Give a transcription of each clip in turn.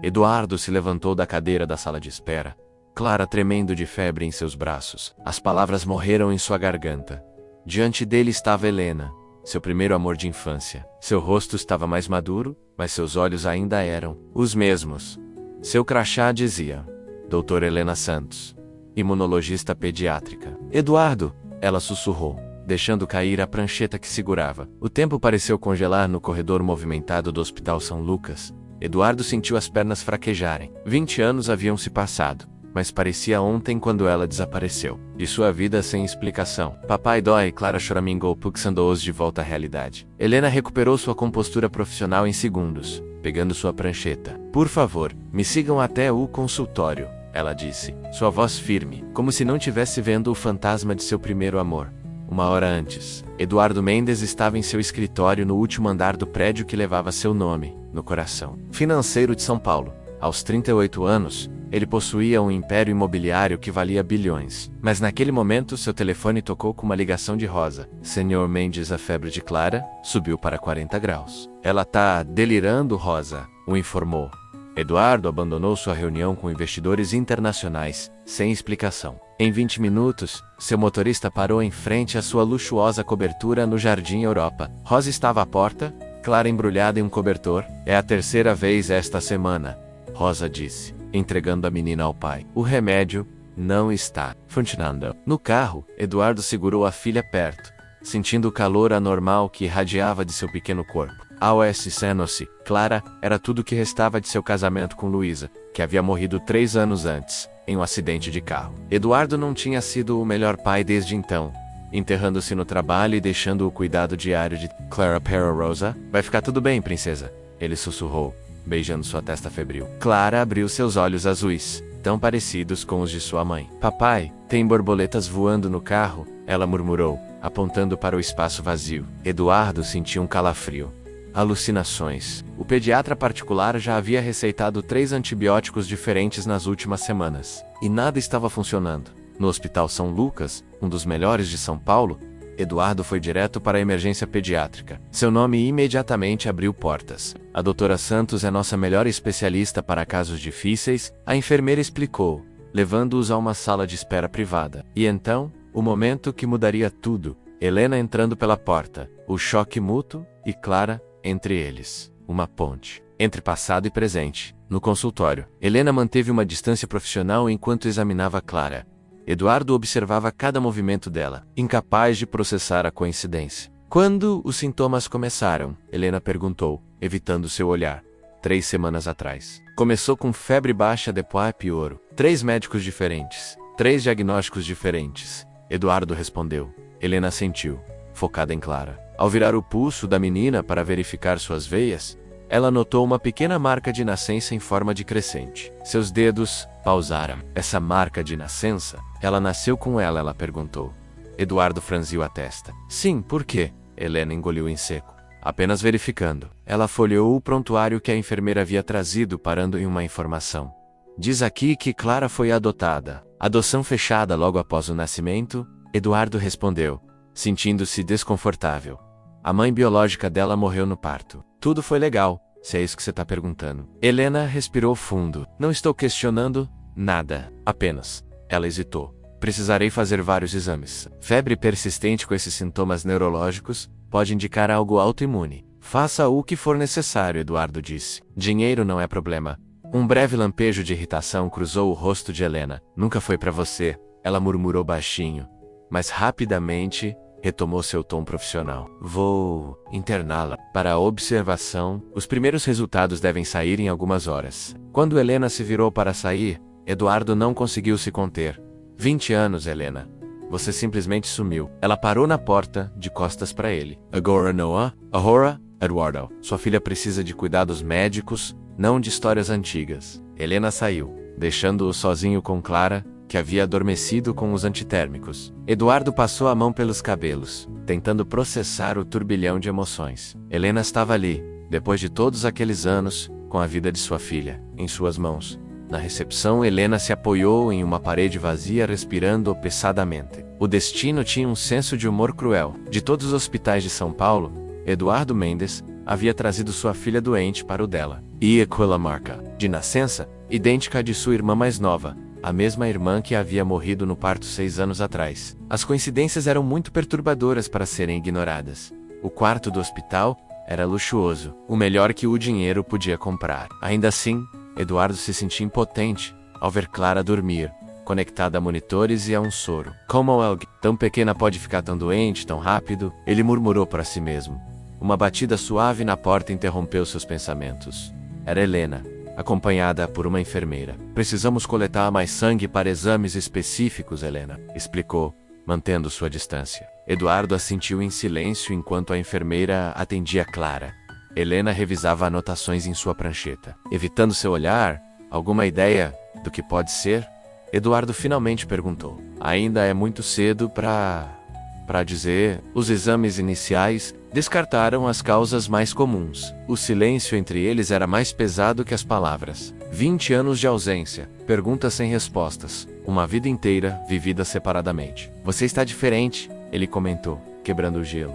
Eduardo se levantou da cadeira da sala de espera, Clara tremendo de febre em seus braços. As palavras morreram em sua garganta. Diante dele estava Helena, seu primeiro amor de infância. Seu rosto estava mais maduro, mas seus olhos ainda eram os mesmos. Seu crachá dizia: Doutora Helena Santos, imunologista pediátrica. Eduardo, ela sussurrou, deixando cair a prancheta que segurava. O tempo pareceu congelar no corredor movimentado do Hospital São Lucas. Eduardo sentiu as pernas fraquejarem. 20 anos haviam se passado, mas parecia ontem quando ela desapareceu de sua vida sem explicação. Papai dói, Clara choramingou, puxando-os de volta à realidade. Helena recuperou sua compostura profissional em segundos, pegando sua prancheta. Por favor, me sigam até o consultório, ela disse, sua voz firme, como se não tivesse vendo o fantasma de seu primeiro amor. Uma hora antes, Eduardo Mendes estava em seu escritório no último andar do prédio que levava seu nome, no coração financeiro de São Paulo. Aos 38 anos, ele possuía um império imobiliário que valia bilhões. Mas naquele momento seu telefone tocou com uma ligação de Rosa. Senhor Mendes, a febre de Clara subiu para 40 graus. Ela tá delirando, Rosa, o informou. Eduardo abandonou sua reunião com investidores internacionais, sem explicação. Em 20 minutos, seu motorista parou em frente à sua luxuosa cobertura no Jardim Europa. Rosa estava à porta, Clara embrulhada em um cobertor. É a terceira vez esta semana, Rosa disse, entregando a menina ao pai. O remédio não está funcionando. No carro, Eduardo segurou a filha perto, sentindo o calor anormal que irradiava de seu pequeno corpo. A.O.S. Senossi, Clara, era tudo o que restava de seu casamento com Luísa, que havia morrido 3 anos antes, em um acidente de carro. Eduardo não tinha sido o melhor pai desde então, enterrando-se no trabalho e deixando o cuidado diário de Clara para Rosa. Vai ficar tudo bem, princesa, ele sussurrou, beijando sua testa febril. Clara abriu seus olhos azuis, tão parecidos com os de sua mãe. Papai, tem borboletas voando no carro, ela murmurou, apontando para o espaço vazio. Eduardo sentiu um calafrio. Alucinações. O pediatra particular já havia receitado 3 antibióticos diferentes nas últimas semanas, e nada estava funcionando. No Hospital São Lucas, um dos melhores de São Paulo, Eduardo foi direto para a emergência pediátrica. Seu nome imediatamente abriu portas. A doutora Santos é nossa melhor especialista para casos difíceis, a enfermeira explicou, levando-os a uma sala de espera privada. E então, o momento que mudaria tudo. Helena entrando pela porta, o choque mútuo, e Clara, entre eles. Uma ponte entre passado e presente. No consultório, Helena manteve uma distância profissional enquanto examinava Clara. Eduardo observava cada movimento dela, incapaz de processar a coincidência. Quando os sintomas começaram? Helena perguntou, evitando seu olhar. 3 semanas atrás. Começou com febre baixa, depois piorou. 3 médicos diferentes. 3 diagnósticos diferentes. Eduardo respondeu. Helena assentiu, focada em Clara. Ao virar o pulso da menina para verificar suas veias, ela notou uma pequena marca de nascença em forma de crescente. Seus dedos pausaram. Essa marca de nascença? Ela nasceu com ela perguntou. Eduardo franziu a testa. Sim, por quê? Helena engoliu em seco. Apenas verificando. Ela folheou o prontuário que a enfermeira havia trazido, parando em uma informação. Diz aqui que Clara foi adotada. Adoção fechada logo após o nascimento? Eduardo respondeu, sentindo-se desconfortável. A mãe biológica dela morreu no parto. Tudo foi legal, se é isso que você está perguntando. Helena respirou fundo. Não estou questionando nada. Apenas. Ela hesitou. Precisarei fazer vários exames. Febre persistente com esses sintomas neurológicos pode indicar algo autoimune. Faça o que for necessário, Eduardo disse. Dinheiro não é problema. Um breve lampejo de irritação cruzou o rosto de Helena. Nunca foi para você, ela murmurou baixinho. Mas rapidamente retomou seu tom profissional. Vou interná-la para a observação. Os primeiros resultados devem sair em algumas horas. Quando Helena se virou para sair, Eduardo não conseguiu se conter. 20 anos, Helena. Você simplesmente sumiu. Ela parou na porta, de costas para ele. Agora, Noah? Ahora, Eduardo. Sua filha precisa de cuidados médicos, não de histórias antigas. Helena saiu, deixando-o sozinho com Clara, que havia adormecido com os antitérmicos. Eduardo passou a mão pelos cabelos, tentando processar o turbilhão de emoções. Helena estava ali, depois de todos aqueles anos, com a vida de sua filha, em suas mãos. Na recepção, Helena se apoiou em uma parede vazia, respirando pesadamente. O destino tinha um senso de humor cruel. De todos os hospitais de São Paulo, Eduardo Mendes havia trazido sua filha doente para o dela. e aquela marca de nascença, idêntica à de sua irmã mais nova, a mesma irmã que havia morrido no parto 6 anos atrás. As coincidências eram muito perturbadoras para serem ignoradas. O quarto do hospital era luxuoso, o melhor que o dinheiro podia comprar. Ainda assim, Eduardo se sentia impotente ao ver Clara dormir, conectada a monitores e a um soro. Como alguém tão pequena pode ficar tão doente, tão rápido? Ele murmurou para si mesmo. Uma batida suave na porta interrompeu seus pensamentos. Era Helena, acompanhada por uma enfermeira. Precisamos coletar mais sangue para exames específicos, Helena explicou, mantendo sua distância. Eduardo assentiu em silêncio enquanto a enfermeira atendia Clara. Helena revisava anotações em sua prancheta. Evitando seu olhar, alguma ideia do que pode ser? Eduardo finalmente perguntou. Ainda é muito cedo para dizer. Os exames iniciais descartaram as causas mais comuns. O silêncio entre eles era mais pesado que as palavras. 20 anos de ausência, perguntas sem respostas, uma vida inteira vivida separadamente. Você está diferente, ele comentou, quebrando o gelo.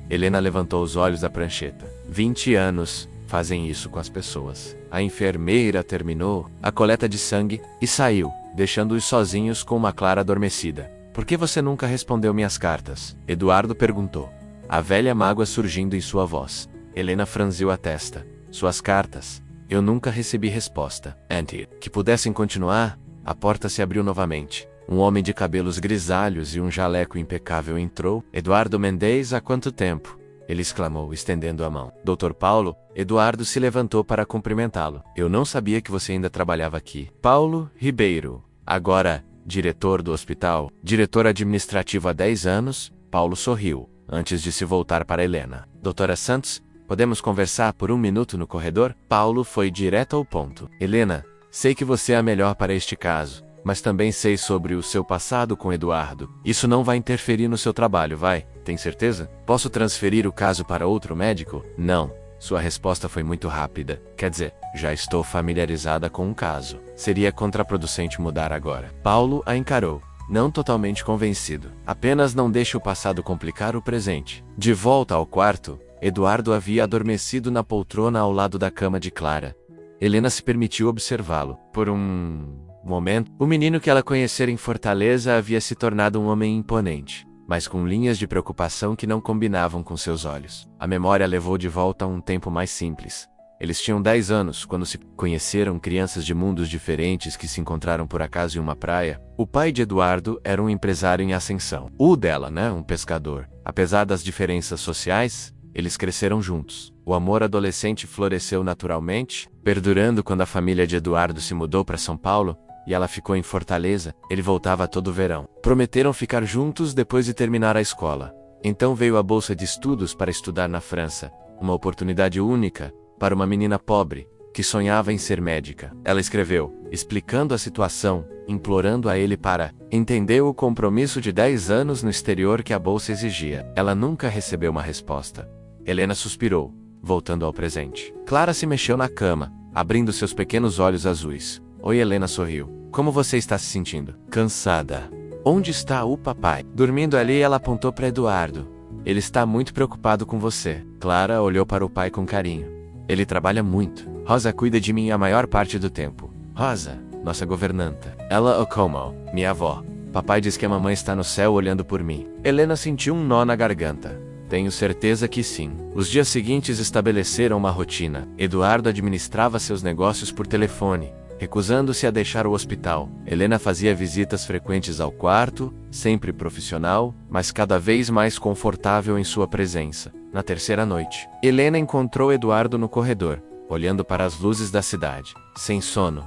Helena levantou os olhos da prancheta. 20 anos fazem isso com as pessoas. A enfermeira terminou a coleta de sangue e saiu, deixando-os sozinhos com uma Clara adormecida. Por que você nunca respondeu minhas cartas? Eduardo perguntou. A velha mágoa surgindo em sua voz. Helena franziu a testa. Suas cartas. Eu nunca recebi resposta. Antes que pudessem continuar, a porta se abriu novamente. Um homem de cabelos grisalhos e um jaleco impecável entrou. Eduardo Mendes, há quanto tempo? Ele exclamou, estendendo a mão. Dr. Paulo, Eduardo se levantou para cumprimentá-lo. Eu não sabia que você ainda trabalhava aqui. Paulo Ribeiro, agora diretor do hospital, diretor administrativo há 10 anos, Paulo sorriu, antes de se voltar para Helena. Doutora Santos, podemos conversar por 1 minuto no corredor? Paulo foi direto ao ponto. Helena, sei que você é a melhor para este caso, mas também sei sobre o seu passado com Eduardo. Isso não vai interferir no seu trabalho, vai? Tem certeza? Posso transferir o caso para outro médico? Não. Sua resposta foi muito rápida. Quer dizer, já estou familiarizada com o caso. Seria contraproducente mudar agora. Paulo a encarou, não totalmente convencido. Apenas não deixe o passado complicar o presente. De volta ao quarto, Eduardo havia adormecido na poltrona ao lado da cama de Clara. Helena se permitiu observá-lo. Por um momento, o menino que ela conhecera em Fortaleza havia se tornado um homem imponente, mas com linhas de preocupação que não combinavam com seus olhos. A memória levou de volta a um tempo mais simples. Eles tinham 10 anos quando se conheceram, crianças de mundos diferentes que se encontraram por acaso em uma praia. O pai de Eduardo era um empresário em ascensão. O dela, um pescador. Apesar das diferenças sociais, eles cresceram juntos. O amor adolescente floresceu naturalmente, perdurando quando a família de Eduardo se mudou para São Paulo, e ela ficou em Fortaleza. Ele voltava todo verão. Prometeram ficar juntos depois de terminar a escola. Então veio a bolsa de estudos para estudar na França, uma oportunidade única para uma menina pobre que sonhava em ser médica. Ela escreveu, explicando a situação, implorando a ele para entender o compromisso de 10 anos no exterior que a bolsa exigia. Ela nunca recebeu uma resposta. Helena suspirou, voltando ao presente. Clara se mexeu na cama, abrindo seus pequenos olhos azuis. Oi, Helena sorriu. Como você está se sentindo? Cansada. Onde está o papai? Dormindo ali, ela apontou para Eduardo. Ele está muito preocupado com você. Clara olhou para o pai com carinho. Ele trabalha muito. Rosa cuida de mim a maior parte do tempo. Rosa, nossa governanta. Ela como minha avó. Papai diz que a mamãe está no céu olhando por mim. Helena sentiu um nó na garganta. Tenho certeza que sim. Os dias seguintes estabeleceram uma rotina. Eduardo administrava seus negócios por telefone, recusando-se a deixar o hospital. Helena fazia visitas frequentes ao quarto, sempre profissional, mas cada vez mais confortável em sua presença. Na terceira noite, Helena encontrou Eduardo no corredor, olhando para as luzes da cidade. Sem sono?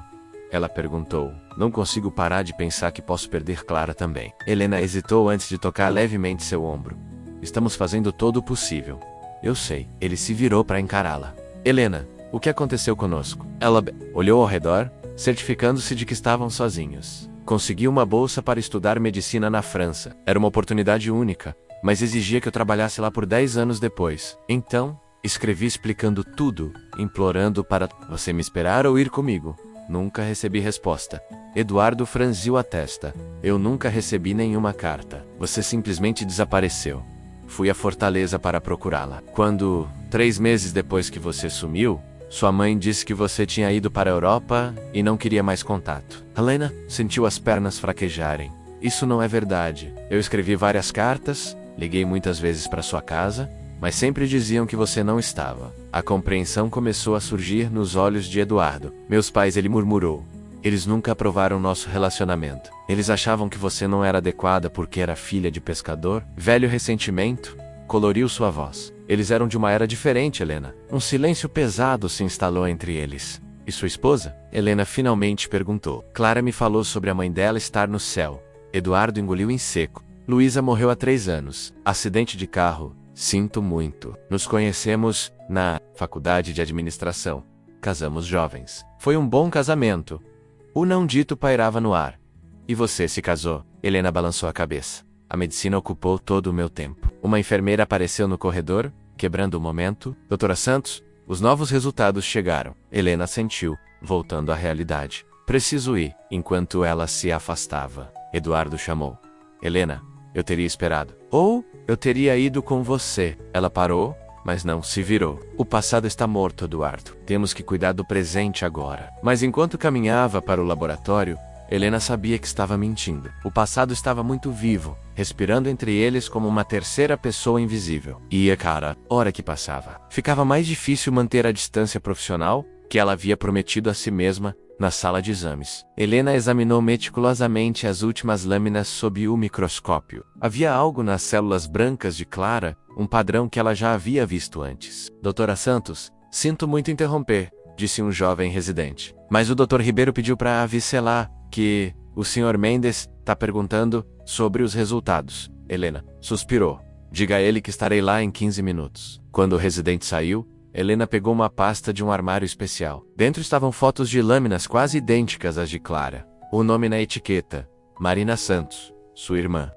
Ela perguntou. Não consigo parar de pensar que posso perder Clara também. Helena hesitou antes de tocar levemente seu ombro. Estamos fazendo todo o possível. Eu sei. Ele se virou para encará-la. Helena, o que aconteceu conosco? Ela olhou ao redor, certificando-se de que estavam sozinhos. Consegui uma bolsa para estudar medicina na França. Era uma oportunidade única, mas exigia que eu trabalhasse lá por 10 anos depois. Então, escrevi explicando tudo, implorando para você me esperar ou ir comigo. Nunca recebi resposta. Eduardo franziu a testa. Eu nunca recebi nenhuma carta. Você simplesmente desapareceu. Fui a Fortaleza para procurá-la. Quando, 3 meses depois que você sumiu, Sua mãe disse que você tinha ido para a Europa e não queria mais contato. Helena sentiu as pernas fraquejarem. Isso não é verdade. Eu escrevi várias cartas, liguei muitas vezes para sua casa, mas sempre diziam que você não estava. A compreensão começou a surgir nos olhos de Eduardo. Meus pais, ele murmurou. Eles nunca aprovaram nosso relacionamento. Eles achavam que você não era adequada porque era filha de pescador. Velho ressentimento coloriu sua voz. Eles eram de uma era diferente, Helena. Um silêncio pesado se instalou entre eles. E sua esposa? Helena finalmente perguntou. Clara me falou sobre a mãe dela estar no céu. Eduardo engoliu em seco. Luísa morreu há 3 anos. Acidente de carro. Sinto muito. Nos conhecemos na faculdade de administração. Casamos jovens. Foi um bom casamento. O não dito pairava no ar. E você se casou? Helena balançou a cabeça. A medicina ocupou todo o meu tempo. Uma enfermeira apareceu no corredor, quebrando o momento. Doutora Santos, os novos resultados chegaram. Helena assentiu, voltando à realidade. Preciso ir. Enquanto ela se afastava, Eduardo chamou. Helena, eu teria esperado. Ou eu teria ido com você. Ela parou, mas não se virou. O passado está morto, Eduardo. Temos que cuidar do presente agora. Mas enquanto caminhava para o laboratório, Helena sabia que estava mentindo. O passado estava muito vivo, respirando entre eles como uma terceira pessoa invisível. E a cada hora que passava, ficava mais difícil manter a distância profissional que ela havia prometido a si mesma na sala de exames. Helena examinou meticulosamente as últimas lâminas sob o microscópio. Havia algo nas células brancas de Clara, um padrão que ela já havia visto antes. Doutora Santos, sinto muito interromper, disse um jovem residente. Mas o Dr. Ribeiro pediu para avisar que o Sr. Mendes está perguntando sobre os resultados. Helena suspirou. Diga a ele que estarei lá em 15 minutos. Quando o residente saiu, Helena pegou uma pasta de um armário especial. Dentro estavam fotos de lâminas quase idênticas às de Clara. O nome na etiqueta: Marina Santos, sua irmã.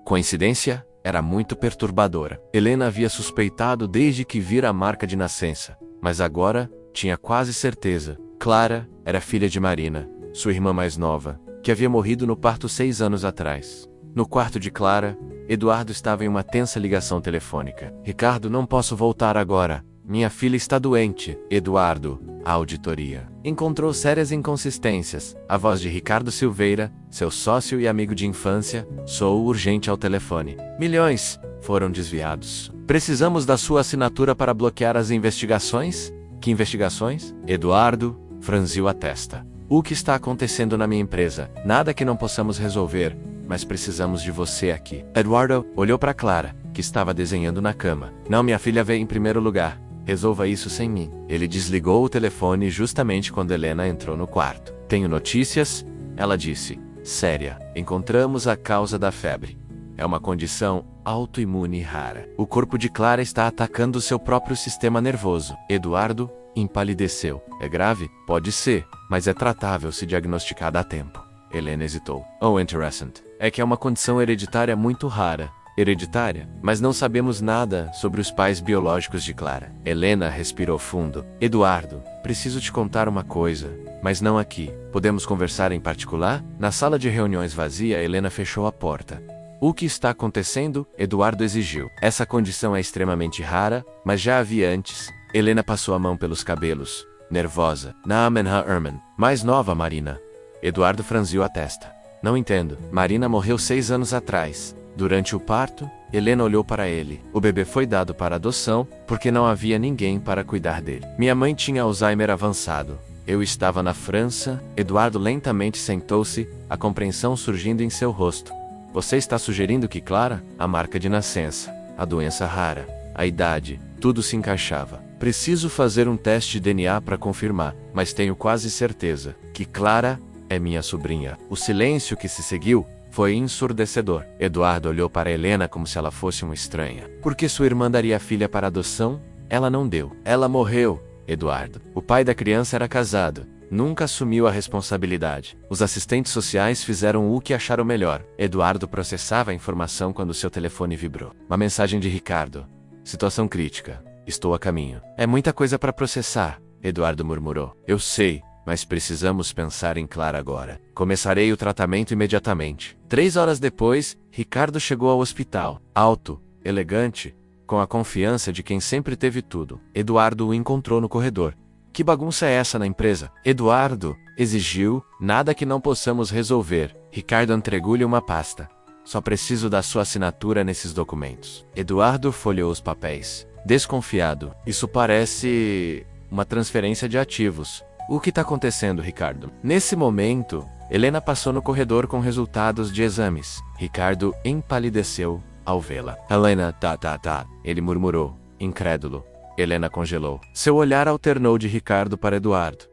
Coincidência? Era muito perturbadora. Helena havia suspeitado desde que vira a marca de nascença, mas agora tinha quase certeza. Clara era filha de Marina, sua irmã mais nova, que havia morrido no parto 6 anos atrás. No quarto de Clara, Eduardo estava em uma tensa ligação telefônica. Ricardo, não posso voltar agora. Minha filha está doente. Eduardo, a auditoria encontrou sérias inconsistências. A voz de Ricardo Silveira, seu sócio e amigo de infância, soou urgente ao telefone. Milhões foram desviados. Precisamos da sua assinatura para bloquear as investigações? Que investigações? Eduardo franziu a testa. O que está acontecendo na minha empresa? Nada que não possamos resolver, mas precisamos de você aqui. Eduardo olhou para Clara, que estava desenhando na cama. Não, minha filha veio em primeiro lugar. Resolva isso sem mim. Ele desligou o telefone justamente quando Helena entrou no quarto. Tenho notícias, ela disse. Séria. Encontramos a causa da febre. É uma condição autoimune rara. O corpo de Clara está atacando seu próprio sistema nervoso. Eduardo empalideceu. É grave? Pode ser, mas é tratável se diagnosticada a tempo. Helena hesitou. Oh, interessante. É que é uma condição hereditária muito rara. Hereditária? Mas não sabemos nada sobre os pais biológicos de Clara. Helena respirou fundo. Eduardo, preciso te contar uma coisa, mas não aqui. Podemos conversar em particular? Na sala de reuniões vazia, Helena fechou a porta. O que está acontecendo? Eduardo exigiu. Essa condição é extremamente rara, mas já havia antes. Helena passou a mão pelos cabelos, nervosa. Naamanha Herman. Mais nova, Marina. Eduardo franziu a testa. Não entendo. Marina morreu 6 anos atrás. Durante o parto, Helena olhou para ele. O bebê foi dado para adoção, porque não havia ninguém para cuidar dele. Minha mãe tinha Alzheimer avançado. Eu estava na França. Eduardo lentamente sentou-se, a compreensão surgindo em seu rosto. Você está sugerindo que Clara, a marca de nascença, a doença rara, a idade, tudo se encaixava. Preciso fazer um teste de DNA para confirmar, mas tenho quase certeza que Clara é minha sobrinha. O silêncio que se seguiu foi ensurdecedor. Eduardo olhou para Helena como se ela fosse uma estranha. Por que sua irmã daria a filha para adoção? Ela não deu. Ela morreu, Eduardo. O pai da criança era casado. Nunca assumiu a responsabilidade. Os assistentes sociais fizeram o que acharam melhor. Eduardo processava a informação quando seu telefone vibrou. Uma mensagem de Ricardo. Situação crítica. Estou a caminho. É muita coisa para processar, Eduardo murmurou. Eu sei. Mas precisamos pensar em Clara agora. Começarei o tratamento imediatamente. 3 horas depois, Ricardo chegou ao hospital. Alto, elegante, com a confiança de quem sempre teve tudo. Eduardo o encontrou no corredor. Que bagunça é essa na empresa? Eduardo exigiu. Nada que não possamos resolver. Ricardo entregou-lhe uma pasta. Só preciso da sua assinatura nesses documentos. Eduardo folheou os papéis, desconfiado. Isso parece uma transferência de ativos. O que está acontecendo, Ricardo? Nesse momento, Helena passou no corredor com resultados de exames. Ricardo empalideceu ao vê-la. Helena, tá. Ele murmurou, incrédulo. Helena congelou. Seu olhar alternou de Ricardo para Eduardo.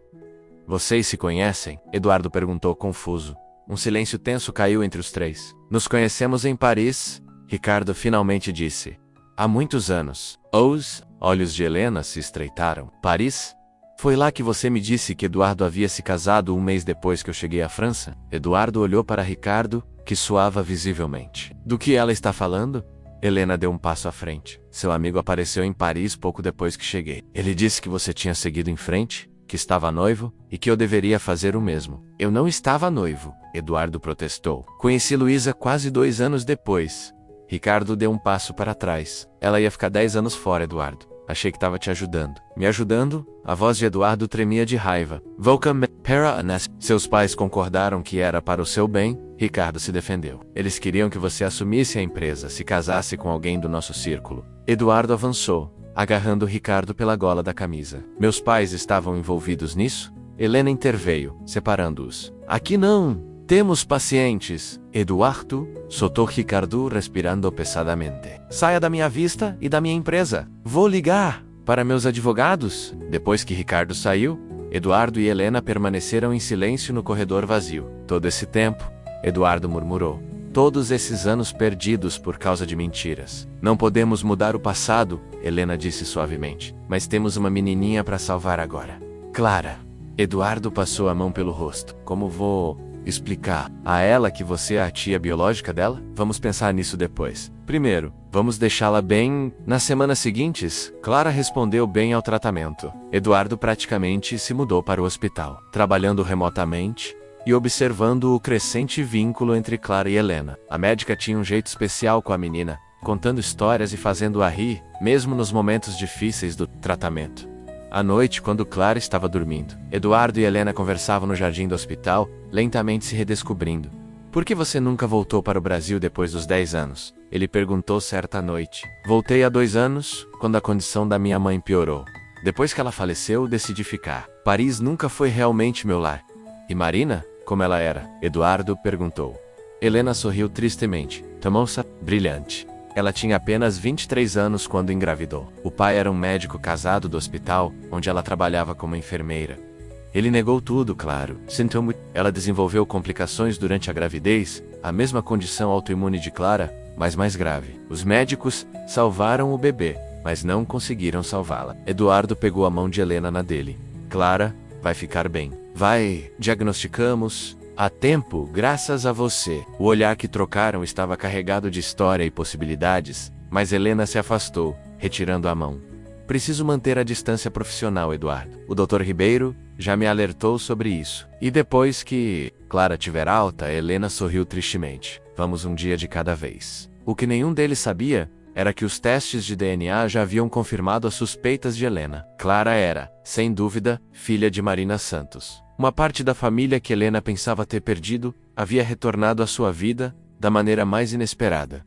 Vocês se conhecem? Eduardo perguntou confuso. Um silêncio tenso caiu entre os três. Nos conhecemos em Paris, Ricardo finalmente disse. Há muitos anos. Os olhos de Helena se estreitaram. Paris? Foi lá que você me disse que Eduardo havia se casado um mês depois que eu cheguei à França? Eduardo olhou para Ricardo, que suava visivelmente. Do que ela está falando? Helena deu um passo à frente. Seu amigo apareceu em Paris pouco depois que cheguei. Ele disse que você tinha seguido em frente, que estava noivo, e que eu deveria fazer o mesmo. Eu não estava noivo, Eduardo protestou. Conheci Luísa quase 2 anos depois. Ricardo deu um passo para trás. Ela ia ficar 10 anos fora, Eduardo. Achei que estava te ajudando. Me ajudando? A voz de Eduardo tremia de raiva. Welcome para Anas. Seus pais concordaram que era para o seu bem. Ricardo se defendeu. Eles queriam que você assumisse a empresa, se casasse com alguém do nosso círculo. Eduardo avançou, agarrando Ricardo pela gola da camisa. Meus pais estavam envolvidos nisso? Helena interveio, separando-os. Aqui não! Temos pacientes. Eduardo, soltou Ricardo respirando pesadamente. Saia da minha vista e da minha empresa. Vou ligar para meus advogados. Depois que Ricardo saiu, Eduardo e Helena permaneceram em silêncio no corredor vazio. Todo esse tempo, Eduardo murmurou. Todos esses anos perdidos por causa de mentiras. Não podemos mudar o passado, Helena disse suavemente. Mas temos uma menininha para salvar agora. Clara. Eduardo passou a mão pelo rosto. Como vou explicar a ela que você é a tia biológica dela? Vamos pensar nisso depois. Primeiro, vamos deixá-la bem. Nas semanas seguintes, Clara respondeu bem ao tratamento. Eduardo praticamente se mudou para o hospital, trabalhando remotamente e observando o crescente vínculo entre Clara e Helena. A médica tinha um jeito especial com a menina, contando histórias e fazendo-a rir, mesmo nos momentos difíceis do tratamento. À noite, quando Clara estava dormindo, Eduardo e Helena conversavam no jardim do hospital, lentamente se redescobrindo. Por que você nunca voltou para o Brasil depois dos 10 anos? Ele perguntou certa noite. Voltei há 2 anos, quando a condição da minha mãe piorou. Depois que ela faleceu, decidi ficar. Paris nunca foi realmente meu lar. E Marina? Como ela era? Eduardo perguntou. Helena sorriu tristemente. Moça brilhante. Ela tinha apenas 23 anos quando engravidou. O pai era um médico casado do hospital, onde ela trabalhava como enfermeira. Ele negou tudo, claro. Ela desenvolveu complicações durante a gravidez, a mesma condição autoimune de Clara, mas mais grave. Os médicos salvaram o bebê, mas não conseguiram salvá-la. Eduardo pegou a mão de Helena na dele. Clara, vai ficar bem. Diagnosticamos a tempo, graças a você. O olhar que trocaram estava carregado de história e possibilidades, mas Helena se afastou, retirando a mão. Preciso manter a distância profissional, Eduardo. O Dr. Ribeiro já me alertou sobre isso. E depois que Clara tiver alta, Helena sorriu tristemente. Vamos um dia de cada vez. O que nenhum deles sabia era que os testes de DNA já haviam confirmado as suspeitas de Helena. Clara era, sem dúvida, filha de Marina Santos. Uma parte da família que Helena pensava ter perdido havia retornado à sua vida da maneira mais inesperada.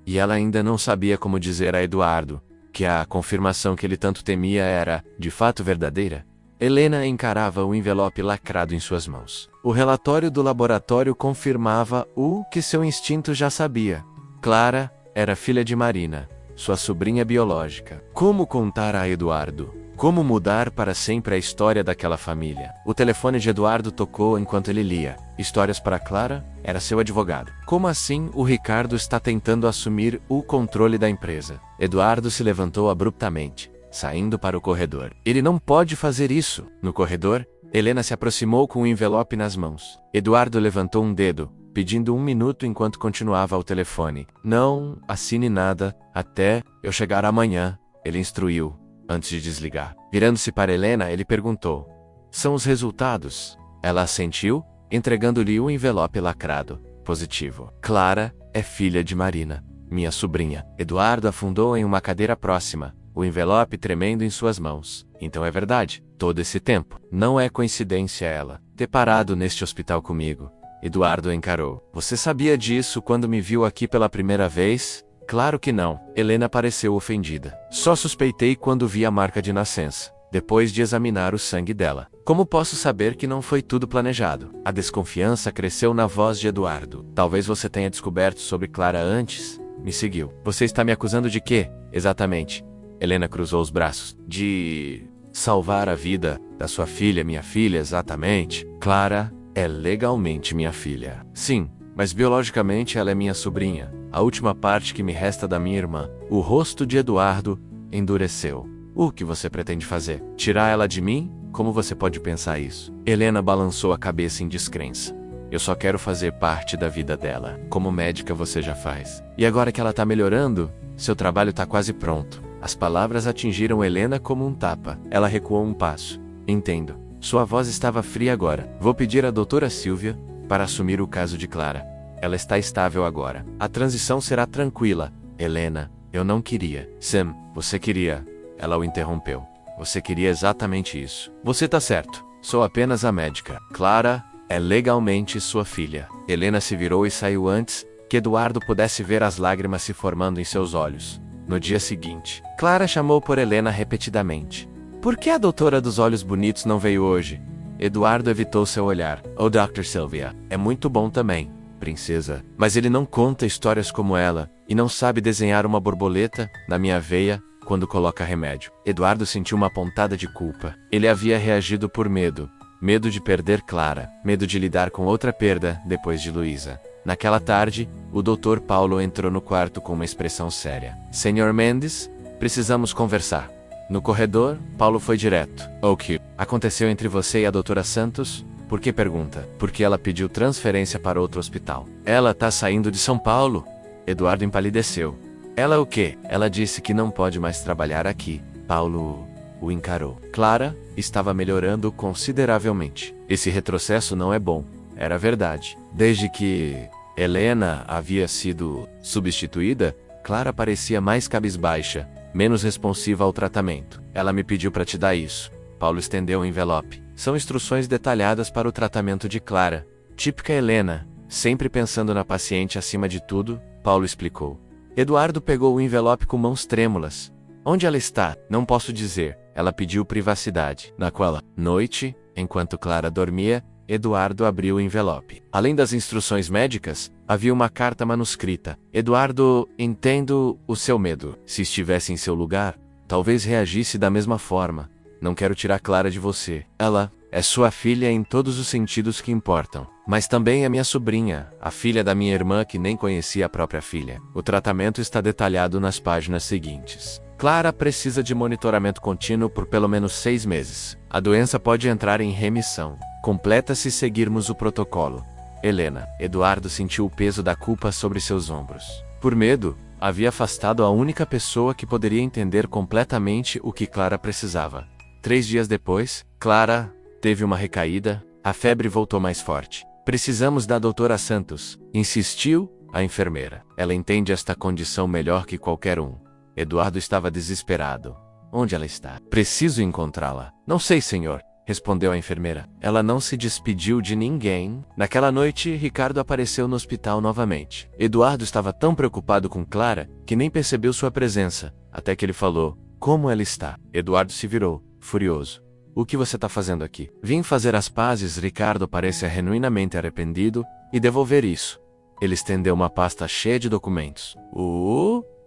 E ela ainda não sabia como dizer a Eduardo que a confirmação que ele tanto temia era, de fato, verdadeira. Helena encarava o envelope lacrado em suas mãos. O relatório do laboratório confirmava o que seu instinto já sabia. Clara era filha de Marina, sua sobrinha biológica. Como contar a Eduardo? Como mudar para sempre a história daquela família? O telefone de Eduardo tocou enquanto ele lia. Histórias para Clara? Era seu advogado. Como assim o Ricardo está tentando assumir o controle da empresa? Eduardo se levantou abruptamente, saindo para o corredor. Ele não pode fazer isso. No corredor, Helena se aproximou com o envelope nas mãos. Eduardo levantou um dedo, pedindo 1 minuto enquanto continuava ao telefone. Não assine nada até eu chegar amanhã, ele instruiu, antes de desligar. Virando-se para Helena, ele perguntou. São os resultados? Ela assentiu, entregando-lhe o envelope lacrado. Positivo. Clara é filha de Marina, minha sobrinha. Eduardo afundou em uma cadeira próxima, o envelope tremendo em suas mãos. Então é verdade, todo esse tempo. Não é coincidência ela ter parado neste hospital comigo. Eduardo encarou. Você sabia disso quando me viu aqui pela primeira vez? Claro que não. Helena pareceu ofendida. Só suspeitei quando vi a marca de nascença, depois de examinar o sangue dela. Como posso saber que não foi tudo planejado? A desconfiança cresceu na voz de Eduardo. Talvez você tenha descoberto sobre Clara antes? Me seguiu. Você está me acusando de quê, exatamente? Helena cruzou os braços. De salvar a vida da sua filha, minha filha, exatamente. Clara é legalmente minha filha. Sim, mas biologicamente ela é minha sobrinha. A última parte que me resta da minha irmã. O rosto de Eduardo endureceu. O que você pretende fazer? Tirar ela de mim? Como você pode pensar isso? Helena balançou a cabeça em descrença. Eu só quero fazer parte da vida dela. Como médica você já faz. E agora que ela tá melhorando, seu trabalho tá quase pronto. As palavras atingiram Helena como um tapa. Ela recuou um passo. Entendo. Sua voz estava fria agora. Vou pedir à doutora Silvia para assumir o caso de Clara. Ela está estável agora. A transição será tranquila. Helena, eu não queria. Sam, você queria. Ela o interrompeu. Você queria exatamente isso. Você tá certo. Sou apenas a médica. Clara é legalmente sua filha. Helena se virou e saiu antes que Eduardo pudesse ver as lágrimas se formando em seus olhos. No dia seguinte, Clara chamou por Helena repetidamente. Por que a doutora dos olhos bonitos não veio hoje? Eduardo evitou seu olhar. Oh, Dr. Sylvia, é muito bom também, princesa. Mas ele não conta histórias como ela, e não sabe desenhar uma borboleta na minha veia quando coloca remédio. Eduardo sentiu uma pontada de culpa. Ele havia reagido por medo. Medo de perder Clara. Medo de lidar com outra perda depois de Luísa. Naquela tarde, o Dr. Paulo entrou no quarto com uma expressão séria. Senhor Mendes, precisamos conversar. No corredor, Paulo foi direto. O que aconteceu entre você e a doutora Santos? Por que pergunta? Porque ela pediu transferência para outro hospital. Ela tá saindo de São Paulo? Eduardo empalideceu. Ela o quê? Ela disse que não pode mais trabalhar aqui. Paulo o encarou. Clara estava melhorando consideravelmente. Esse retrocesso não é bom. Era verdade. Desde que Helena havia sido substituída, Clara parecia mais cabisbaixa, menos responsiva ao tratamento. Ela me pediu para te dar isso. Paulo estendeu o envelope. São instruções detalhadas para o tratamento de Clara. Típica Helena, sempre pensando na paciente acima de tudo, Paulo explicou. Eduardo pegou o envelope com mãos trêmulas. Onde ela está? Não posso dizer. Ela pediu privacidade. Naquela noite, enquanto Clara dormia, Eduardo abriu o envelope. Além das instruções médicas, havia uma carta manuscrita. Eduardo, entendo o seu medo. Se estivesse em seu lugar, talvez reagisse da mesma forma. Não quero tirar Clara de você. Ela é sua filha em todos os sentidos que importam. Mas também é minha sobrinha, a filha da minha irmã que nem conhecia a própria filha. O tratamento está detalhado nas páginas seguintes. Clara precisa de monitoramento contínuo por pelo menos 6 meses. A doença pode entrar em remissão. Completa se seguirmos o protocolo. Helena. Eduardo sentiu o peso da culpa sobre seus ombros. Por medo, havia afastado a única pessoa que poderia entender completamente o que Clara precisava. 3 dias depois, Clara teve uma recaída, a febre voltou mais forte. Precisamos da doutora Santos, insistiu a enfermeira. Ela entende esta condição melhor que qualquer um. Eduardo estava desesperado. Onde ela está? Preciso encontrá-la. Não sei, senhor, respondeu a enfermeira. Ela não se despediu de ninguém. Naquela noite, Ricardo apareceu no hospital novamente. Eduardo estava tão preocupado com Clara que nem percebeu sua presença, até que ele falou, como ela está? Eduardo se virou, furioso. O que você está fazendo aqui? Vim fazer as pazes. Ricardo parecia genuinamente arrependido e devolver isso. Ele estendeu uma pasta cheia de documentos.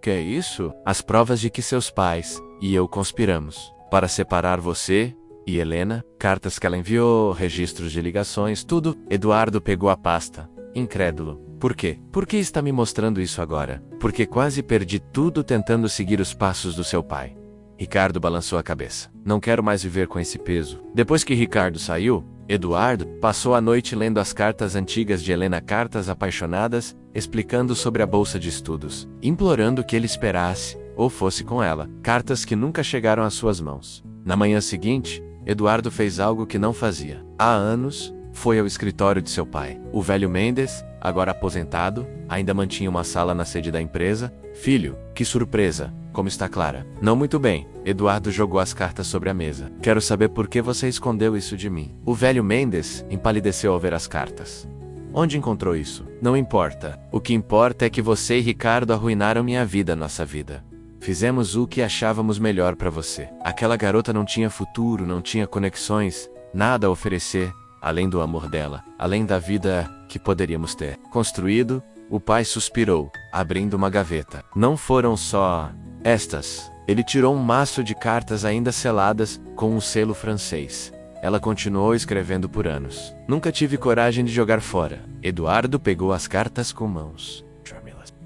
Que é isso? As provas de que seus pais e eu conspiramos para separar você e Helena, cartas que ela enviou, registros de ligações, tudo. Eduardo pegou a pasta, incrédulo. Por quê? Por que está me mostrando isso agora? Porque quase perdi tudo tentando seguir os passos do seu pai. Ricardo balançou a cabeça. Não quero mais viver com esse peso. Depois que Ricardo saiu, Eduardo passou a noite lendo as cartas antigas de Helena, cartas apaixonadas, explicando sobre a bolsa de estudos, implorando que ele esperasse ou fosse com ela, cartas que nunca chegaram às suas mãos. Na manhã seguinte, Eduardo fez algo que não fazia há anos. Foi ao escritório de seu pai. O velho Mendes agora aposentado, ainda mantinha uma sala na sede da empresa. Filho, que surpresa! Como está Clara? Não muito bem. Eduardo jogou as cartas sobre a mesa. Quero saber por que você escondeu isso de mim. O velho Mendes empalideceu ao ver as cartas. Onde encontrou isso? Não importa. O que importa é que você e Ricardo arruinaram minha vida, nossa vida. Fizemos o que achávamos melhor para você. Aquela garota não tinha futuro, não tinha conexões, nada a oferecer, além do amor dela, além da vida que poderíamos ter construído. O pai suspirou, abrindo uma gaveta. Não foram só estas. Ele tirou um maço de cartas ainda seladas com um selo francês. Ela continuou escrevendo por anos. Nunca tive coragem de jogar fora. Eduardo pegou as cartas com mãos.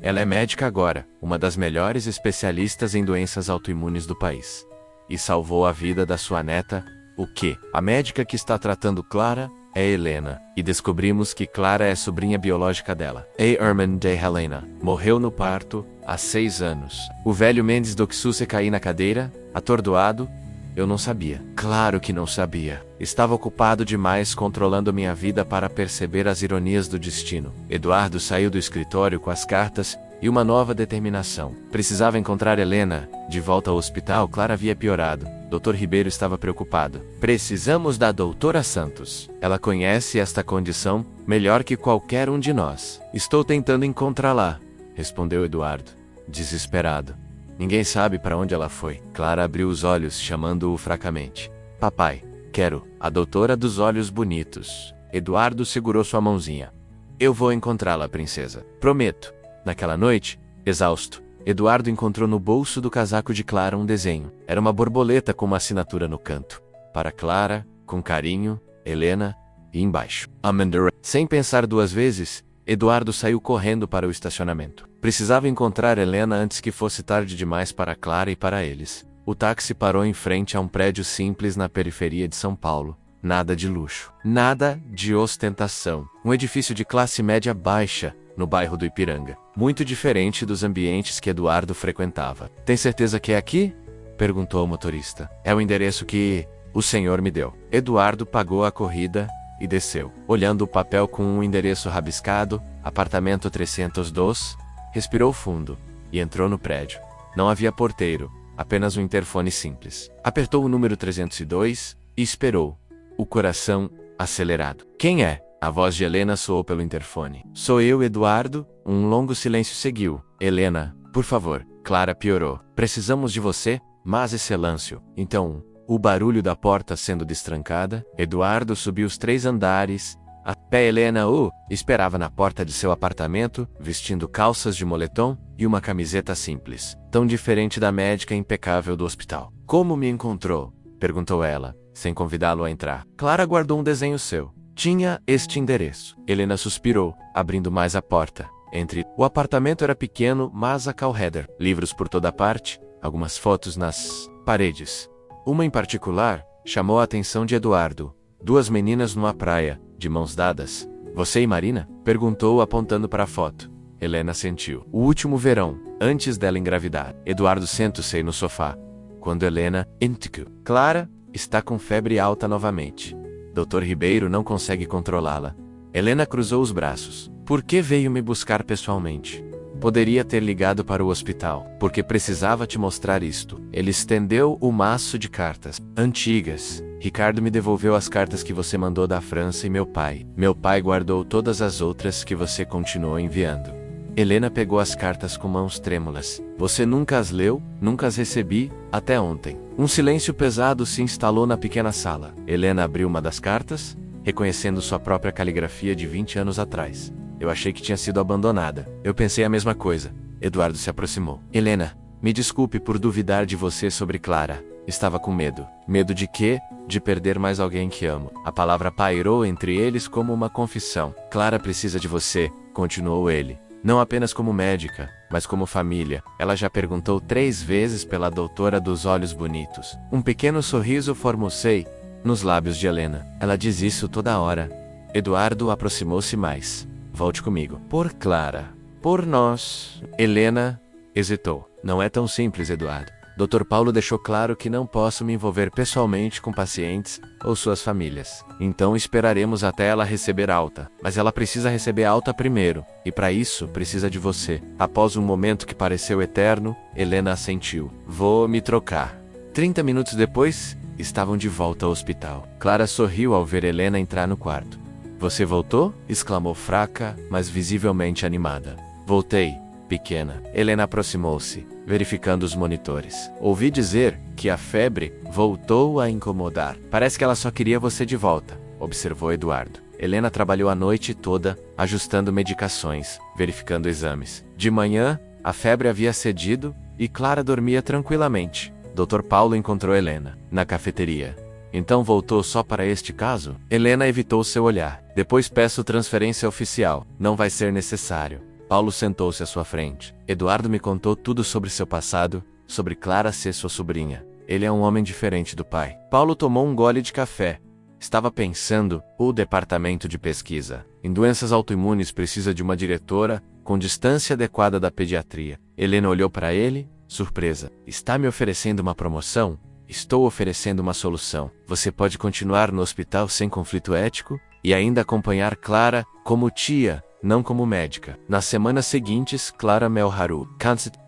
Ela é médica agora, uma das melhores especialistas em doenças autoimunes do país. E salvou a vida da sua neta. O quê? A médica que está tratando Clara é Helena. E descobrimos que Clara é sobrinha biológica dela. A irmã de Helena. Morreu no parto, há 6 anos. O velho Mendes Doxuce caiu na cadeira, atordoado. Eu não sabia. Claro que não sabia. Estava ocupado demais controlando minha vida para perceber as ironias do destino. Eduardo saiu do escritório com as cartas e uma nova determinação. Precisava encontrar Helena. De volta ao hospital, Clara havia piorado. Dr. Ribeiro estava preocupado. Precisamos da doutora Santos. Ela conhece esta condição melhor que qualquer um de nós. Estou tentando encontrá-la, respondeu Eduardo, desesperado. Ninguém sabe para onde ela foi. Clara abriu os olhos, chamando-o fracamente. Papai, quero a doutora dos olhos bonitos. Eduardo segurou sua mãozinha. Eu vou encontrá-la, princesa. Prometo. Naquela noite, exausto, Eduardo encontrou no bolso do casaco de Clara um desenho. Era uma borboleta com uma assinatura no canto. Para Clara, com carinho, Helena, e embaixo. Amanda. Sem pensar 2 vezes, Eduardo saiu correndo para o estacionamento. Precisava encontrar Helena antes que fosse tarde demais para Clara e para eles. O táxi parou em frente a um prédio simples na periferia de São Paulo. Nada de luxo. Nada de ostentação. Um edifício de classe média baixa, no bairro do Ipiranga. Muito diferente dos ambientes que Eduardo frequentava. Tem certeza que é aqui? Perguntou o motorista. É o endereço que o senhor me deu. Eduardo pagou a corrida e desceu. Olhando o papel com um endereço rabiscado, apartamento 302, respirou fundo e entrou no prédio. Não havia porteiro, apenas um interfone simples. Apertou o número 302 e esperou, o coração acelerado. Quem é? A voz de Helena soou pelo interfone. Sou eu, Eduardo. Um longo silêncio seguiu. Helena, por favor. Clara piorou. Precisamos de você, mas excelência. Então, o barulho da porta sendo destrancada, Eduardo subiu os 3 andares. A pé Helena esperava na porta de seu apartamento, vestindo calças de moletom e uma camiseta simples, tão diferente da médica impecável do hospital. Como me encontrou? Perguntou ela, sem convidá-lo a entrar. Clara guardou um desenho seu. Tinha este endereço. Helena suspirou, abrindo mais a porta. O apartamento era pequeno, mas a Calheader. Livros por toda parte, algumas fotos nas paredes. Uma em particular chamou a atenção de Eduardo. 2 meninas numa praia, de mãos dadas. Você e Marina? Perguntou apontando para a foto. Helena sentiu. O último verão, antes dela engravidar. Eduardo sentou-se no sofá. Quando Helena indicou. Clara está com febre alta novamente. Dr. Ribeiro não consegue controlá-la. Helena cruzou os braços. Por que veio me buscar pessoalmente? Poderia ter ligado para o hospital, porque precisava te mostrar isto. Ele estendeu o maço de cartas. Antigas. Ricardo me devolveu as cartas que você mandou da França e meu pai. Meu pai guardou todas as outras que você continuou enviando. Helena pegou as cartas com mãos trêmulas. Você nunca as leu, nunca as recebi, até ontem. Um silêncio pesado se instalou na pequena sala. Helena abriu uma das cartas, reconhecendo sua própria caligrafia de 20 anos atrás. Eu achei que tinha sido abandonada. Eu pensei a mesma coisa. Eduardo se aproximou. Helena, me desculpe por duvidar de você sobre Clara. Estava com medo. Medo de quê? De perder mais alguém que amo. A palavra pairou entre eles como uma confissão. Clara precisa de você, continuou ele. Não apenas como médica, mas como família. Ela já perguntou 3 vezes pela doutora dos olhos bonitos. Um pequeno sorriso formou-se nos lábios de Helena. Ela diz isso toda hora. Eduardo aproximou-se mais. Volte comigo. Por Clara. Por nós. Helena hesitou. Não é tão simples, Eduardo. Dr. Paulo deixou claro que não posso me envolver pessoalmente com pacientes ou suas famílias. Então esperaremos até ela receber alta. Mas ela precisa receber alta primeiro, e para isso precisa de você. Após um momento que pareceu eterno, Helena assentiu. Vou me trocar. 30 minutos depois, estavam de volta ao hospital. Clara sorriu ao ver Helena entrar no quarto. Você voltou? Exclamou fraca, mas visivelmente animada. Voltei, pequena. Helena aproximou-se, verificando os monitores. Ouvi dizer que a febre voltou a incomodar. Parece que ela só queria você de volta, observou Eduardo. Helena trabalhou a noite toda, ajustando medicações, verificando exames. De manhã, a febre havia cedido e Clara dormia tranquilamente. Dr. Paulo encontrou Helena na cafeteria. Então voltou só para este caso? Helena evitou seu olhar. Depois peço transferência oficial. Não vai ser necessário. Paulo sentou-se à sua frente. Eduardo me contou tudo sobre seu passado, sobre Clara ser sua sobrinha. Ele é um homem diferente do pai. Paulo tomou um gole de café. Estava pensando, o departamento de pesquisa em doenças autoimunes precisa de uma diretora com distância adequada da pediatria. Helena olhou para ele, surpresa. Está me oferecendo uma promoção? Estou oferecendo uma solução. Você pode continuar no hospital sem conflito ético e ainda acompanhar Clara como tia, não como médica. Nas semanas seguintes, Clara Melharu,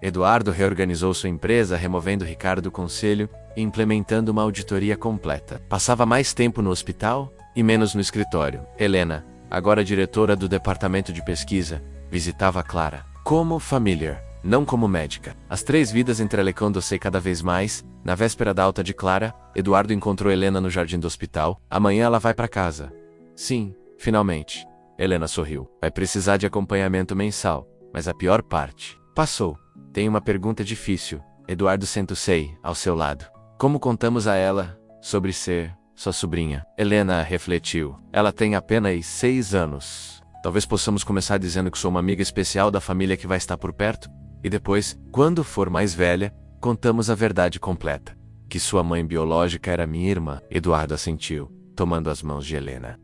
Eduardo reorganizou sua empresa, removendo Ricardo do conselho e implementando uma auditoria completa. Passava mais tempo no hospital e menos no escritório. Helena, agora diretora do departamento de pesquisa, visitava Clara como familiar, não como médica. As três vidas entrelaçando-se cada vez mais. Na véspera da alta de Clara, Eduardo encontrou Helena no jardim do hospital. Amanhã ela vai para casa. Sim, finalmente. Helena sorriu. Vai precisar de acompanhamento mensal, mas a pior parte passou. Tem uma pergunta difícil. Eduardo sentou-se ao seu lado. Como contamos a ela sobre ser sua sobrinha? Helena refletiu. Ela tem apenas 6 anos. Talvez possamos começar dizendo que sou uma amiga especial da família que vai estar por perto. E depois, quando for mais velha, contamos a verdade completa. Que sua mãe biológica era minha irmã. Eduardo assentiu, tomando as mãos de Helena.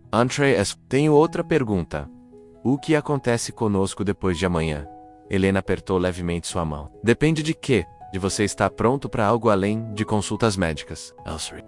Tenho outra pergunta. O que acontece conosco depois de amanhã? Helena apertou levemente sua mão. Depende de quê? De você estar pronto para algo além de consultas médicas.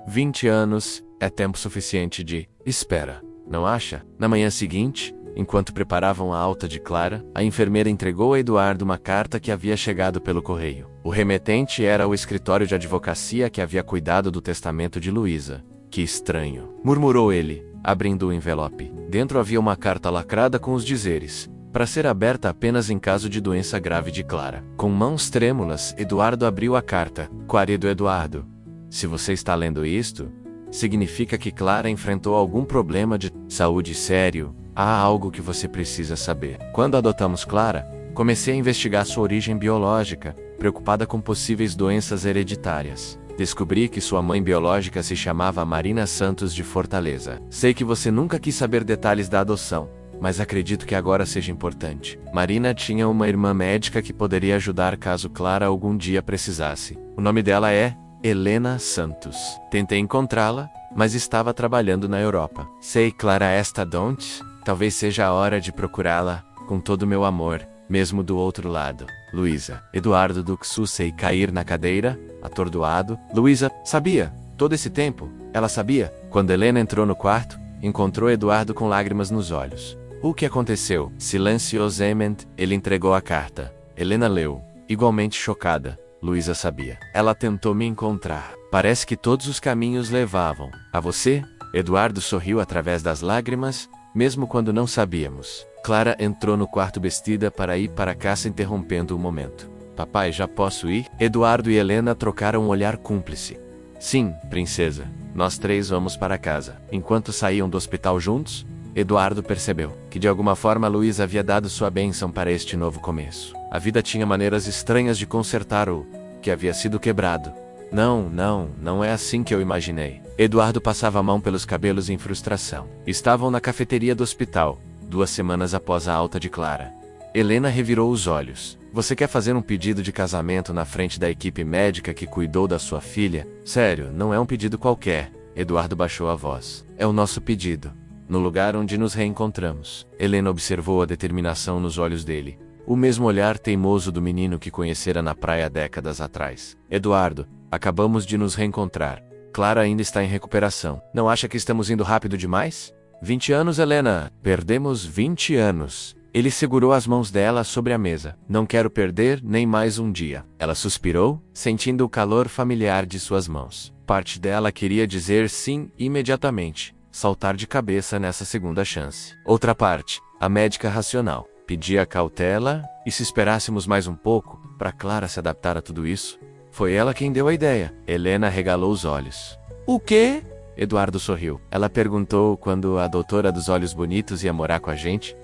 20 anos é tempo suficiente de espera, não acha? Na manhã seguinte, enquanto preparavam a alta de Clara, a enfermeira entregou a Eduardo uma carta que havia chegado pelo correio. O remetente era o escritório de advocacia que havia cuidado do testamento de Luísa. Que estranho, murmurou ele, abrindo o envelope. Dentro havia uma carta lacrada com os dizeres: para ser aberta apenas em caso de doença grave de Clara. Com mãos trêmulas, Eduardo abriu a carta. Querido Eduardo, se você está lendo isto, significa que Clara enfrentou algum problema de saúde sério. Há algo que você precisa saber. Quando adotamos Clara, comecei a investigar sua origem biológica, preocupada com possíveis doenças hereditárias. Descobri que sua mãe biológica se chamava Marina Santos de Fortaleza. Sei que você nunca quis saber detalhes da adoção, mas acredito que agora seja importante. Marina tinha uma irmã médica que poderia ajudar caso Clara algum dia precisasse. O nome dela é Helena Santos. Tentei encontrá-la, mas estava trabalhando na Europa. Sei, Clara está doente? Talvez seja a hora de procurá-la, com todo o meu amor, mesmo do outro lado. Luísa. Eduardo duxou-se cair na cadeira, atordoado. Luísa sabia. Todo esse tempo, ela sabia. Quando Helena entrou no quarto, encontrou Eduardo com lágrimas nos olhos. O que aconteceu? Silenciosamente, ele entregou a carta. Helena leu, igualmente chocada. Luísa sabia. Ela tentou me encontrar. Parece que todos os caminhos levavam a você? Eduardo sorriu através das lágrimas, mesmo quando não sabíamos. Clara entrou no quarto vestida para ir para casa, interrompendo o momento. Papai, já posso ir? Eduardo e Helena trocaram um olhar cúmplice. Sim, princesa. Nós três vamos para casa. Enquanto saíam do hospital juntos, Eduardo percebeu que de alguma forma Luísa havia dado sua bênção para este novo começo. A vida tinha maneiras estranhas de consertar o que havia sido quebrado. Não é assim que eu imaginei. Eduardo passava a mão pelos cabelos em frustração. Estavam na cafeteria do hospital, 2 semanas após a alta de Clara. Helena revirou os olhos. Você quer fazer um pedido de casamento na frente da equipe médica que cuidou da sua filha? Sério, não é um pedido qualquer. Eduardo baixou a voz. É o nosso pedido. No lugar onde nos reencontramos. Helena observou a determinação nos olhos dele. o mesmo olhar teimoso do menino que conhecera na praia décadas atrás. Eduardo, acabamos de nos reencontrar. Clara ainda está em recuperação. Não acha que estamos indo rápido demais? 20 anos, Helena. Perdemos 20 anos. Ele segurou as mãos dela sobre a mesa. Não quero perder nem mais um dia. Ela suspirou, sentindo o calor familiar de suas mãos. Parte dela queria dizer sim imediatamente, saltar de cabeça nessa segunda chance. Outra parte, a médica racional, pedia cautela e se esperássemos mais um pouco, para Clara se adaptar a tudo isso. Foi ela quem deu a ideia. Helena regalou os olhos. O quê? Eduardo sorriu. Ela perguntou quando a doutora dos olhos bonitos ia morar com a gente,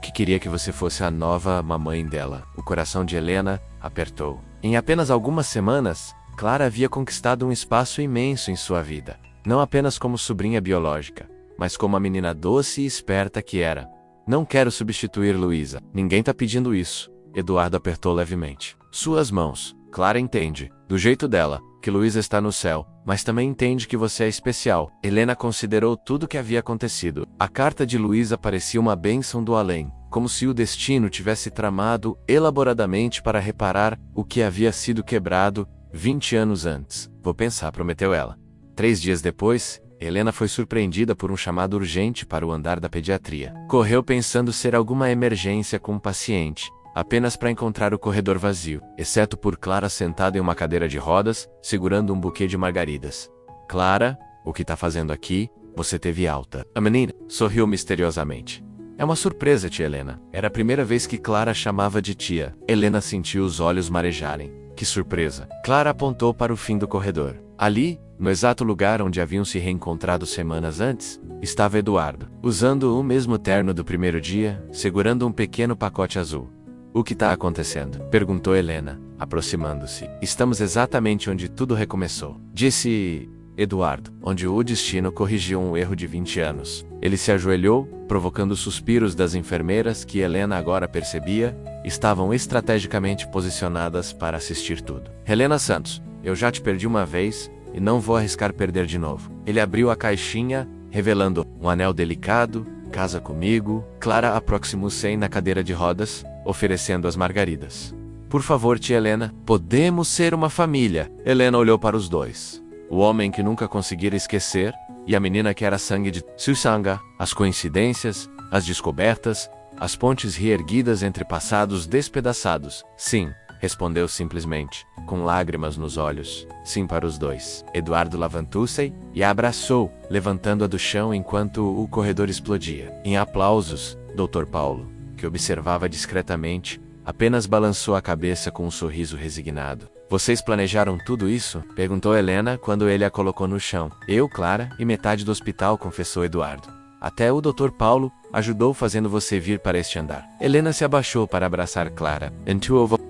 que queria que você fosse a nova mamãe dela. O coração de Helena apertou. Em apenas algumas semanas, Clara havia conquistado um espaço imenso em sua vida. Não apenas como sobrinha biológica, mas como a menina doce e esperta que era. Não quero substituir Luísa. Ninguém tá pedindo isso. Eduardo apertou levemente suas mãos. Clara entende, do jeito dela, que Luísa está no céu, mas também entende que você é especial. Helena considerou tudo o que havia acontecido. A carta de Luísa parecia uma bênção do além, como se o destino tivesse tramado elaboradamente para reparar o que havia sido quebrado 20 anos antes. Vou pensar, prometeu ela. 3 dias depois, Helena foi surpreendida por um chamado urgente para o andar da pediatria. Correu pensando ser alguma emergência com um paciente, apenas para encontrar o corredor vazio, exceto por Clara sentada em uma cadeira de rodas, segurando um buquê de margaridas. Clara, o que tá fazendo aqui? Você teve alta. A menina sorriu misteriosamente. É uma surpresa, tia Helena. Era a primeira vez que Clara chamava de tia. Helena sentiu os olhos marejarem. Que surpresa. Clara apontou para o fim do corredor. Ali, no exato lugar onde haviam se reencontrado semanas antes, estava Eduardo, usando o mesmo terno do primeiro dia, segurando um pequeno pacote azul. O que está acontecendo? Perguntou Helena, aproximando-se. Estamos exatamente onde tudo recomeçou, disse Eduardo, onde o destino corrigiu um erro de 20 anos. Ele se ajoelhou, provocando suspiros das enfermeiras que Helena agora percebia, estavam estrategicamente posicionadas para assistir tudo. Helena Santos, eu já te perdi uma vez e não vou arriscar perder de novo. Ele abriu a caixinha, revelando um anel delicado. Casa comigo. Clara aproximou-se na cadeira de rodas, oferecendo as margaridas. Por favor, tia Helena, podemos ser uma família. Helena olhou para os dois. O homem que nunca conseguira esquecer, e a menina que era sangue de Susanga. As coincidências, as descobertas, as pontes reerguidas entre passados despedaçados. Sim, respondeu simplesmente, com lágrimas nos olhos. Sim para os dois. Eduardo levantou-se e a abraçou, levantando-a do chão enquanto o corredor explodia. Em aplausos, Dr. Paulo, que observava discretamente, apenas balançou a cabeça com um sorriso resignado. Vocês planejaram tudo isso? Perguntou Helena quando ele a colocou no chão. Eu, Clara, e metade do hospital, confessou Eduardo. Até o Dr. Paulo ajudou fazendo você vir para este andar. Helena se abaixou para abraçar Clara.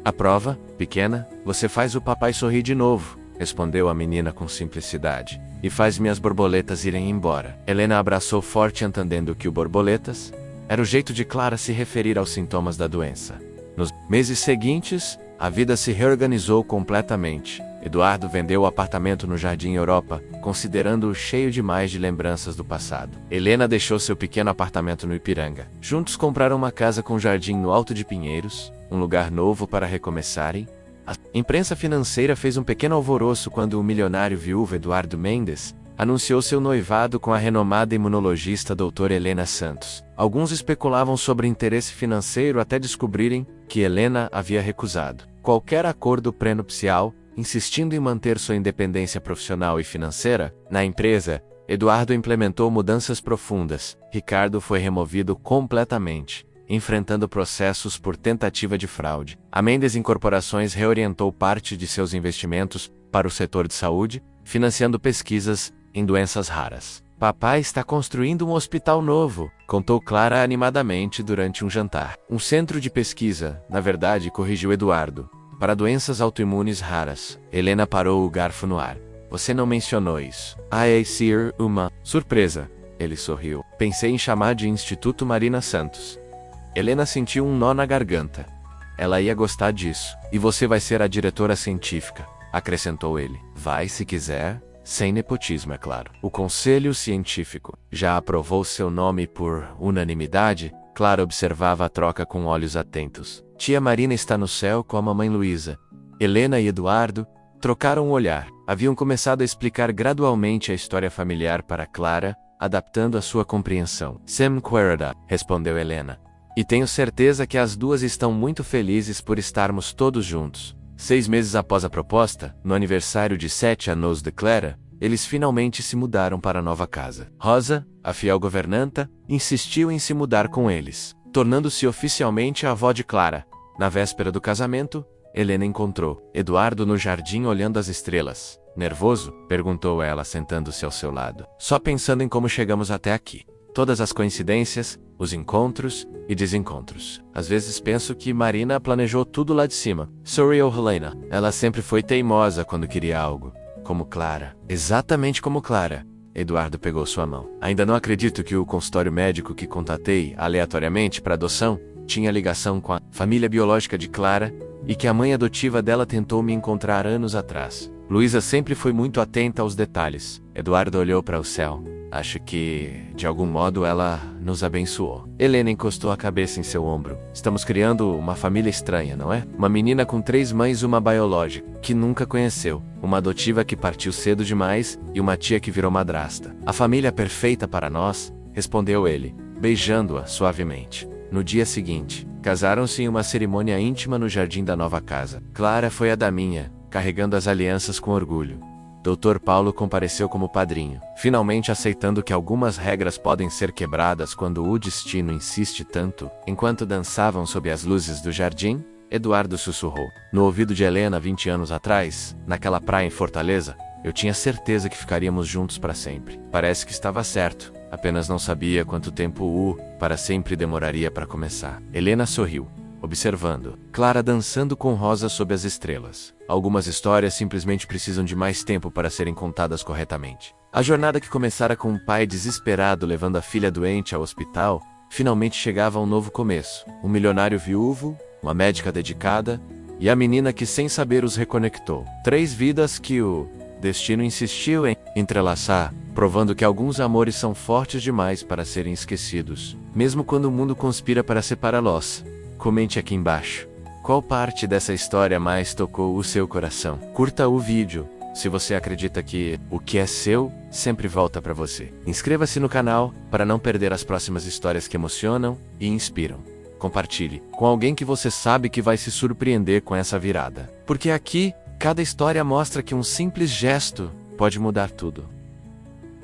A prova, pequena, você faz o papai sorrir de novo, respondeu a menina com simplicidade. E faz minhas borboletas irem embora. Helena abraçou forte, entendendo que o borboletas era o jeito de Clara se referir aos sintomas da doença. Nos meses seguintes, a vida se reorganizou completamente. Eduardo vendeu o apartamento no Jardim Europa, considerando-o cheio demais de lembranças do passado. Helena deixou seu pequeno apartamento no Ipiranga. Juntos compraram uma casa com jardim no Alto de Pinheiros, um lugar novo para recomeçarem. A imprensa financeira fez um pequeno alvoroço quando o milionário viúvo Eduardo Mendes anunciou seu noivado com a renomada imunologista doutora Helena Santos. Alguns especulavam sobre interesse financeiro até descobrirem que Helena havia recusado qualquer acordo pré-nupcial, insistindo em manter sua independência profissional e financeira. Na empresa, Eduardo implementou mudanças profundas. Ricardo foi removido completamente, enfrentando processos por tentativa de fraude. A Mendes Incorporações reorientou parte de seus investimentos para o setor de saúde, financiando pesquisas em doenças raras. Papai está construindo um hospital novo, contou Clara animadamente durante um jantar. Um centro de pesquisa, na verdade, corrigiu Eduardo, para doenças autoimunes raras. Helena parou o garfo no ar. Você não mencionou isso. É ser uma surpresa. Ele sorriu. Pensei em chamar de Instituto Marina Santos. Helena sentiu um nó na garganta. Ela ia gostar disso. E você vai ser a diretora científica, acrescentou ele. Vai se quiser. Sem nepotismo, é claro. O Conselho Científico já aprovou seu nome por unanimidade, Clara observava a troca com olhos atentos. Tia Marina está no céu com a mamãe Luísa. Helena e Eduardo trocaram um olhar. Haviam começado a explicar gradualmente a história familiar para Clara, adaptando a sua compreensão. Sam Querida, respondeu Helena. E tenho certeza que as duas estão muito felizes por estarmos todos juntos. 6 meses após a proposta, no aniversário de 7 anos de Clara, eles finalmente se mudaram para a nova casa. Rosa, a fiel governanta, insistiu em se mudar com eles, tornando-se oficialmente a avó de Clara. Na véspera do casamento, Helena encontrou Eduardo no jardim olhando as estrelas. Nervoso? Perguntou ela, sentando-se ao seu lado. Só pensando em como chegamos até aqui. Todas as coincidências, os encontros e desencontros. Às vezes penso que Marina planejou tudo lá de cima. Sorriu Helena. Ela sempre foi teimosa quando queria algo. Como Clara. Exatamente como Clara. Eduardo pegou sua mão. Ainda não acredito que o consultório médico que contatei aleatoriamente para adoção tinha ligação com a família biológica de Clara e que a mãe adotiva dela tentou me encontrar anos atrás. Luísa sempre foi muito atenta aos detalhes. Eduardo olhou para o céu. Acho que, de algum modo, ela nos abençoou. Helena encostou a cabeça em seu ombro. Estamos criando uma família estranha, não é? Uma menina com 3 mães e uma biológica, que nunca conheceu. Uma adotiva que partiu cedo demais e uma tia que virou madrasta. A família perfeita para nós, respondeu ele, beijando-a suavemente. No dia seguinte, casaram-se em uma cerimônia íntima no jardim da nova casa. Clara foi a daminha, carregando as alianças com orgulho. Dr. Paulo compareceu como padrinho, finalmente aceitando que algumas regras podem ser quebradas quando o destino insiste tanto. Enquanto dançavam sob as luzes do jardim, Eduardo sussurrou no ouvido de Helena 20 anos atrás, naquela praia em Fortaleza, eu tinha certeza que ficaríamos juntos para sempre. Parece que estava certo, apenas não sabia quanto tempo o para sempre demoraria para começar. Helena sorriu, observando Clara dançando com Rosa sob as estrelas. Algumas histórias simplesmente precisam de mais tempo para serem contadas corretamente. A jornada que começara com um pai desesperado levando a filha doente ao hospital, finalmente chegava a um novo começo. Um milionário viúvo, uma médica dedicada, e a menina que sem saber os reconectou. 3 vidas que o destino insistiu em entrelaçar, provando que alguns amores são fortes demais para serem esquecidos, mesmo quando o mundo conspira para separá-los. Comente aqui embaixo. Qual parte dessa história mais tocou o seu coração? Curta o vídeo, se você acredita que o que é seu sempre volta para você. Inscreva-se no canal para não perder as próximas histórias que emocionam e inspiram. Compartilhe com alguém que você sabe que vai se surpreender com essa virada. Porque aqui, cada história mostra que um simples gesto pode mudar tudo.